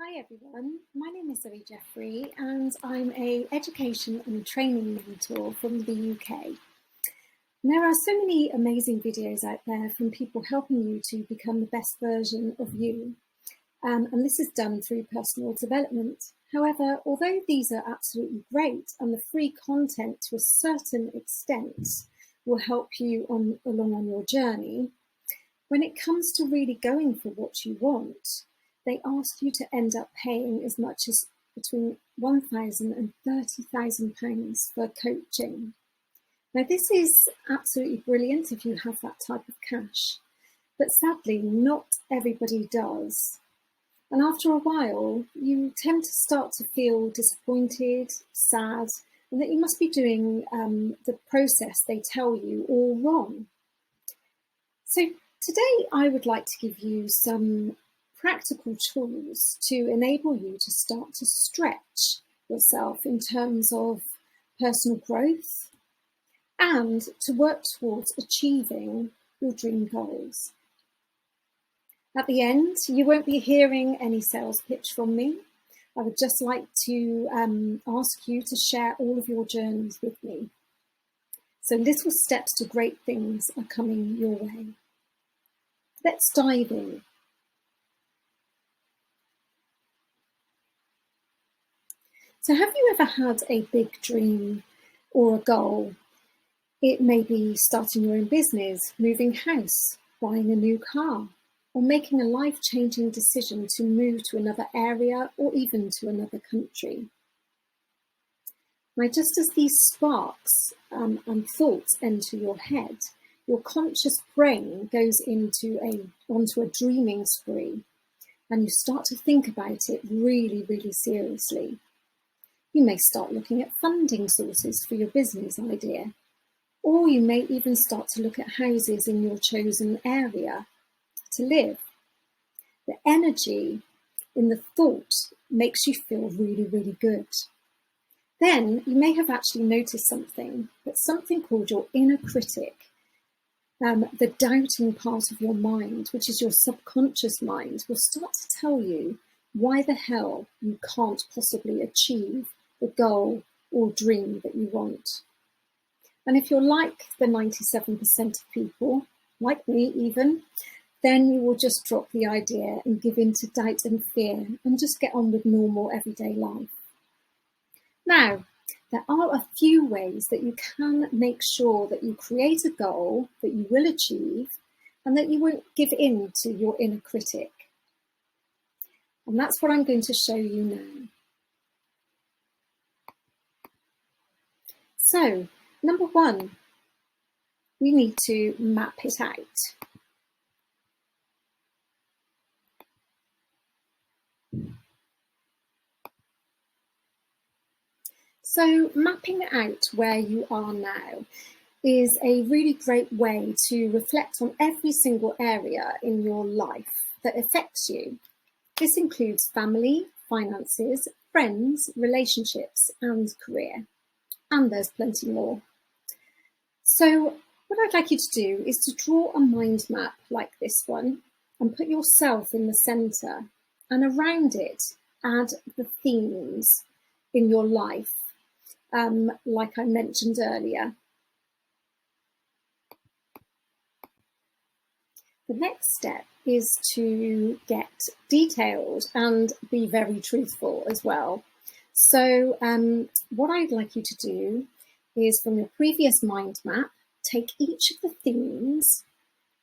Hi everyone, my name is Zoe Jeffrey and I'm an education and training mentor from the UK. There are so many amazing videos out there from people helping you to become the best version of you, and this is done through personal development. However, although these are absolutely great and the free content to a certain extent will help you along on your journey, when it comes to really going for what you want, they ask you to end up paying as much as between £1,000 and £30,000 for coaching. Now, this is absolutely brilliant if you have that type of cash, but sadly, not everybody does. And after a while, you tend to start to feel disappointed, sad, and that you must be doing the process they tell you all wrong. So today, I would like to give you some practical tools to enable you to start to stretch yourself in terms of personal growth and to work towards achieving your dream goals. At the end, you won't be hearing any sales pitch from me. I would just like to ask you to share all of your journeys with me. So little steps to great things are coming your way. Let's dive in. So have you ever had a big dream or a goal? It may be starting your own business, moving house, buying a new car, or making a life-changing decision to move to another area or even to another country. Now, just as these sparks and thoughts enter your head, your conscious brain goes onto a dreaming spree, and you start to think about it really, really seriously. You may start looking at funding sources for your business idea, or you may even start to look at houses in your chosen area to live. The energy in the thought makes you feel really, really good. Then you may have actually noticed something called your inner critic, the doubting part of your mind, which is your subconscious mind, will start to tell you why the hell you can't possibly achieve the goal or dream that you want. And if you're like the 97% of people, like me even, then you will just drop the idea and give in to doubt and fear and just get on with normal everyday life. Now, there are a few ways that you can make sure that you create a goal that you will achieve and that you won't give in to your inner critic. And that's what I'm going to show you now. So, number one, we need to map it out. So, mapping out where you are now is a really great way to reflect on every single area in your life that affects you. This includes family, finances, friends, relationships, and career. And there's plenty more. So what I'd like you to do is to draw a mind map like this one and put yourself in the center, and around it add the themes in your life, like I mentioned earlier. The next step is to get detailed and be very truthful as well. So what I'd like you to do is, from your previous mind map, take each of the themes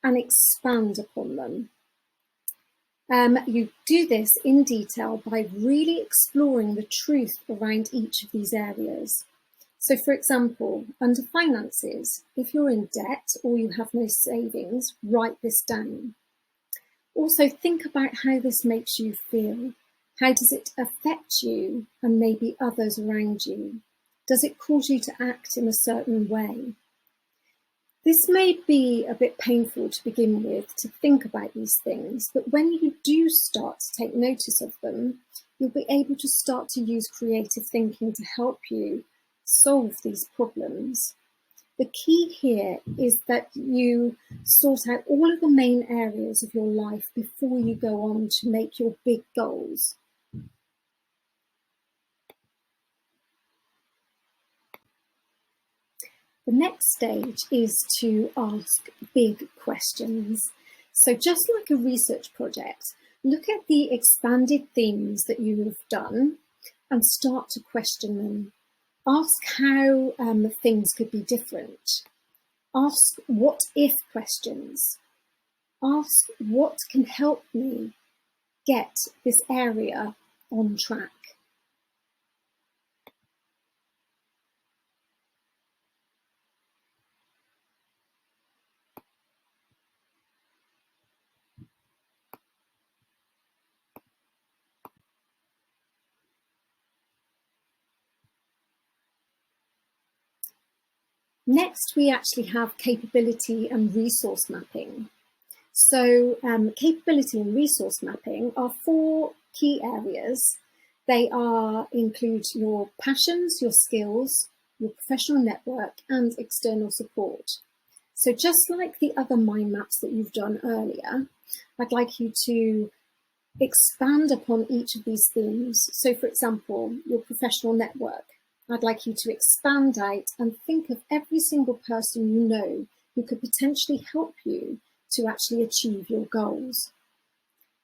and expand upon them. You do this in detail by really exploring the truth around each of these areas. So for example, under finances, if you're in debt or you have no savings, write this down. Also think about how this makes you feel. How does it affect you and maybe others around you? Does it cause you to act in a certain way? This may be a bit painful to begin with, to think about these things, but when you do start to take notice of them, you'll be able to start to use creative thinking to help you solve these problems. The key here is that you sort out all of the main areas of your life before you go on to make your big goals. The next stage is to ask big questions. So just like a research project, look at the expanded themes that you have done and start to question them. Ask how things could be different. Ask what if questions. Ask what can help me get this area on track. Next, we actually have capability and resource mapping. So capability and resource mapping are 4 key areas. They include your passions, your skills, your professional network, and external support. So just like the other mind maps that you've done earlier, I'd like you to expand upon each of these themes. So for example, your professional network. I'd like you to expand out and think of every single person you know who could potentially help you to actually achieve your goals.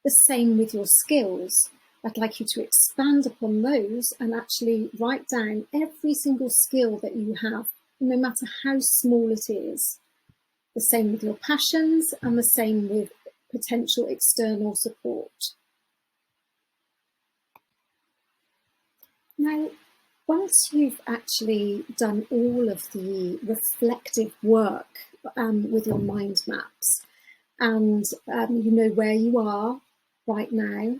The same with your skills. I'd like you to expand upon those and actually write down every single skill that you have, no matter how small it is. The same with your passions and the same with potential external support. Now, once you've actually done all of the reflective work with your mind maps, and you know where you are right now,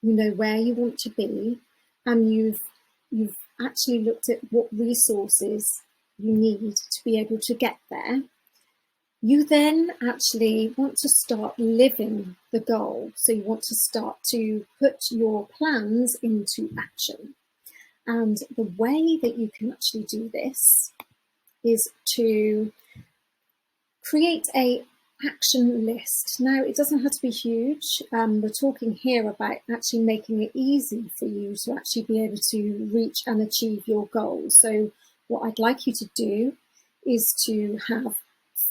you know where you want to be, and you've actually looked at what resources you need to be able to get there, you then actually want to start living the goal. So you want to start to put your plans into action. And the way that you can actually do this is to create a action list. Now, it doesn't have to be huge. We're talking here about actually making it easy for you to actually be able to reach and achieve your goals. So what I'd like you to do is to have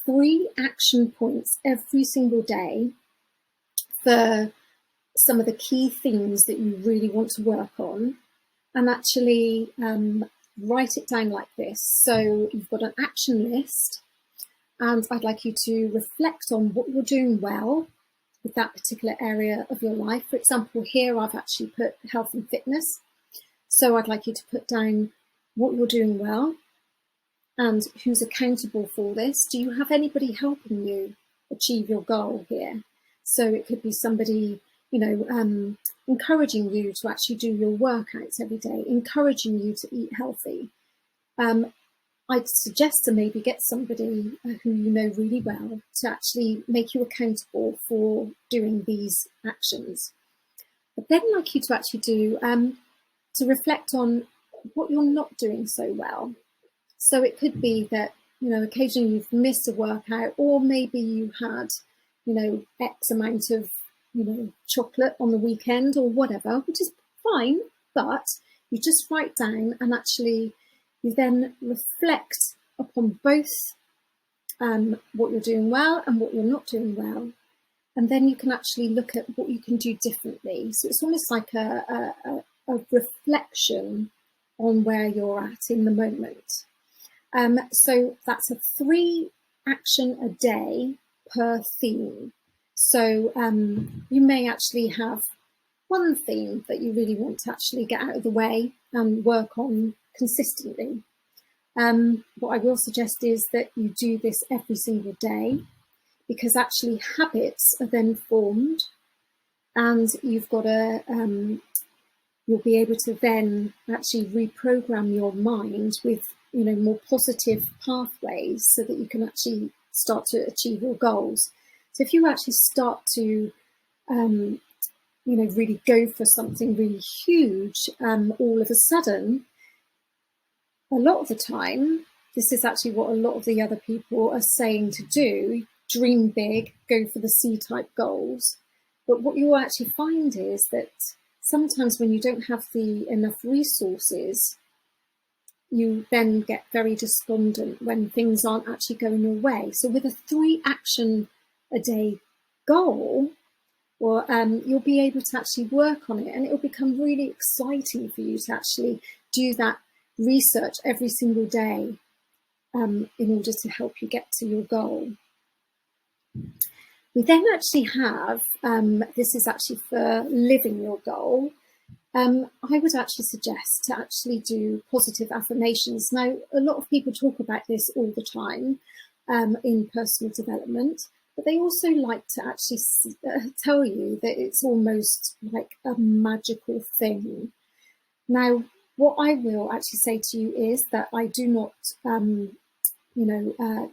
3 action points every single day for some of the key things that you really want to work on, and actually write it down like this. So you've got an action list, and I'd like you to reflect on what you're doing well with that particular area of your life. For example, here I've actually put health and fitness. So I'd like you to put down what you're doing well and who's accountable for this. Do you have anybody helping you achieve your goal here? So it could be somebody, encouraging you to actually do your workouts every day, encouraging you to eat healthy. I'd suggest to maybe get somebody who you know really well to actually make you accountable for doing these actions. But then I'd like you to actually do, to reflect on what you're not doing so well. So it could be that, occasionally you've missed a workout, or maybe you had, X amount of, chocolate on the weekend or whatever, which is fine, but you just write down and actually you then reflect upon both what you're doing well and what you're not doing well. And then you can actually look at what you can do differently. So it's almost like a reflection on where you're at in the moment. So that's a 3 action a day per theme. So you may actually have one theme that you really want to actually get out of the way and work on consistently. What I will suggest is that you do this every single day, because actually habits are then formed, and you've got you'll be able to then actually reprogram your mind with more positive pathways so that you can actually start to achieve your goals. So if you actually start to really go for something really huge all of a sudden, a lot of the time, this is actually what a lot of the other people are saying to do: dream big, go for the C-type goals. But what you'll actually find is that sometimes when you don't have enough resources, you then get very despondent when things aren't actually going your way. So with a 3 action a day goal, or you'll be able to actually work on it, and it will become really exciting for you to actually do that research every single day in order to help you get to your goal. We then actually have, this is actually for living your goal. I would actually suggest to actually do positive affirmations. Now, a lot of people talk about this all the time in personal development, but they also like to actually tell you that it's almost like a magical thing. Now, what I will actually say to you is that I do not,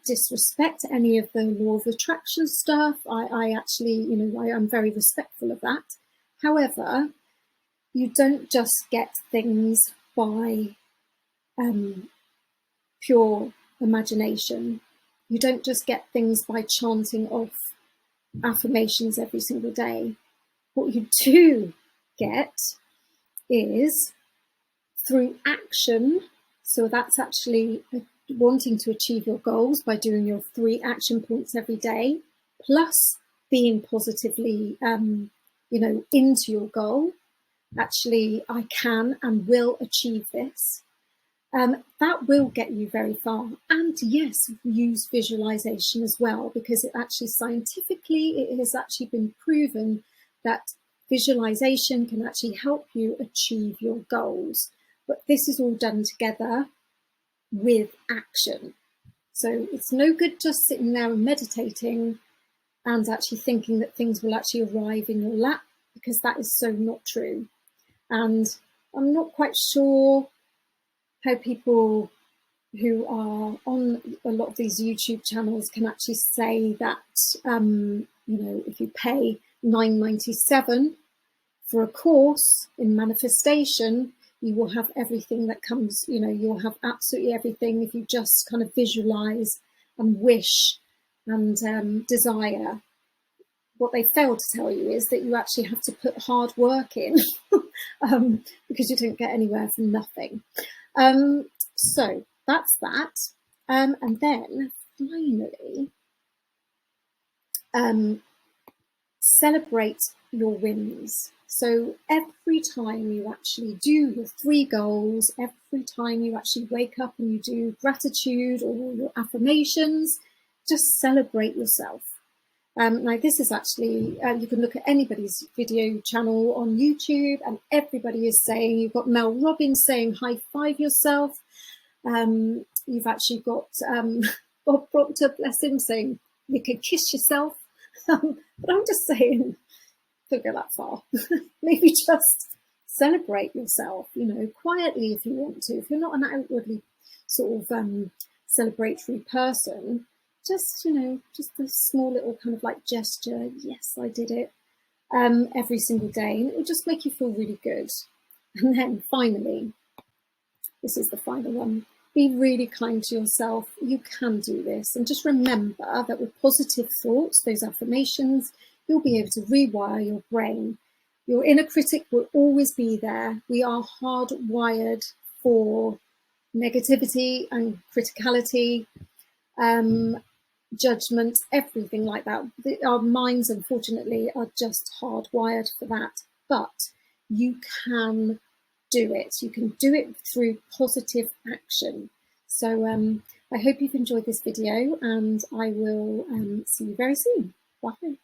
disrespect any of the law of attraction stuff. I actually, I am very respectful of that. However, you don't just get things by pure imagination. You don't just get things by chanting off affirmations every single day. What you do get is through action. So that's actually wanting to achieve your goals by doing your 3 action points every day, plus being positively, into your goal. Actually, I can and will achieve this. That will get you very far. And yes, use visualization as well, because it actually scientifically, it has actually been proven that visualization can actually help you achieve your goals. But this is all done together with action. So it's no good just sitting there and meditating and actually thinking that things will actually arrive in your lap, because that is so not true. And I'm not quite sure how people who are on a lot of these YouTube channels can actually say that, if you pay $9.97 for a course in manifestation, you will have everything that comes, you'll have absolutely everything if you just kind of visualize and wish and desire. What they fail to tell you is that you actually have to put hard work in because you don't get anywhere from nothing. So that's that. And then finally, celebrate your wins. So every time you actually do your 3 goals, every time you actually wake up and you do gratitude or your affirmations, just celebrate yourself. Now this is actually, you can look at anybody's video channel on YouTube and everybody is saying, you've got Mel Robbins saying high five yourself. You've actually got Bob Proctor, bless him, saying you can kiss yourself. But I'm just saying, don't go that far. Maybe just celebrate yourself, quietly if you want to. If you're not an outwardly sort of celebratory person, just, just a small little kind of like gesture. Yes, I did it every single day. And it will just make you feel really good. And then finally, this is the final one. Be really kind to yourself. You can do this. And just remember that with positive thoughts, those affirmations, you'll be able to rewire your brain. Your inner critic will always be there. We are hardwired for negativity and criticality, judgment, everything like that. Our minds, unfortunately, are just hardwired for that. But you can do it. You can do it through positive action. So I hope you've enjoyed this video, and I will see you very soon. Bye.